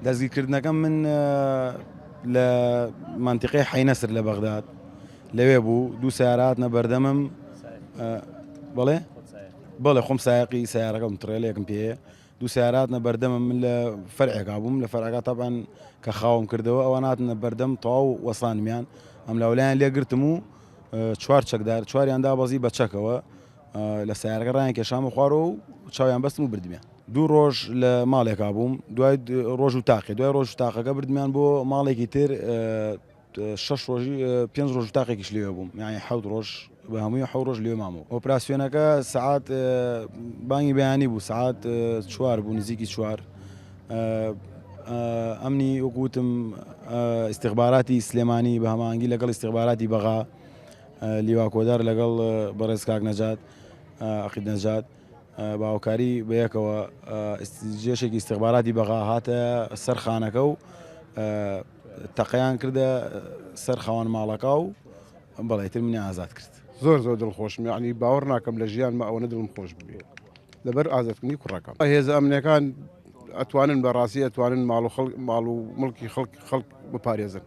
دەستگیرکردنەکەم من لە منتیقەی حەینەسر لە بەغداد لەوێ بوو دوو سیارات نەبەردەمم بەڵێ خۆم سایقی سیارەکەم تڕێلێکم پێەیە دوو سیاراتنە بەردەمە من لە فەرعێکا بووم لە فەرعەکە تاپان کە خاوم کردەوە ئەوە ناتنە بەردەم تەواو وەسانمیان ئەم لەولایەن لێگرتم و چوار چەکدار چواریاندا بەزی بە چەکەوە لە سیارەکە ڕایان کێشامە خوارەوە و چاویان بەستم و بردمیان دوو ڕۆژ لە ماڵێکا بووم دوای ڕۆژ و تاقی دوای ڕۆژ و تاقەکە بردمیان بۆ ماڵێکی تر 6 ڕۆژی 5 ڕۆژ و تاقێکیش لێوە بووم یعنی 7 ڕۆژ بە هەمووی 7 ڕۆژ لێ مامەوە ئۆپراسیۆنەکە سعات بانگی بەیانی بوو سعات 4 بوو نزیکی 4 ئەمنی وەکوتم ئیستیخباراتی سلێمانی بە هەماهەنگی لەگەڵ ئیستیخباراتی بەغا لیوا کۆدار لەگەڵ بەڕێز کاک نەجات عەقید نەجات باوکاری بەیەکەوە جێشێکی ئیستیخباراتی بەغا هاتە سەر خانەکە و تەقەیان کردە سەر خاوەن ماڵەکە و بەڵێ تر منی ئازاد کرد زۆر دڵخۆشم یعنی باوەڕ ناکەم لە ژیانمە ئەوەنە دڵم خۆش ببێت لەبەر ئازادکردنی کوڕەکەم هێزە ئەمنیەکان ئەتوانن بەڕاستی ئەتوانن ماڵ و مڵکی خەڵک بپارێزن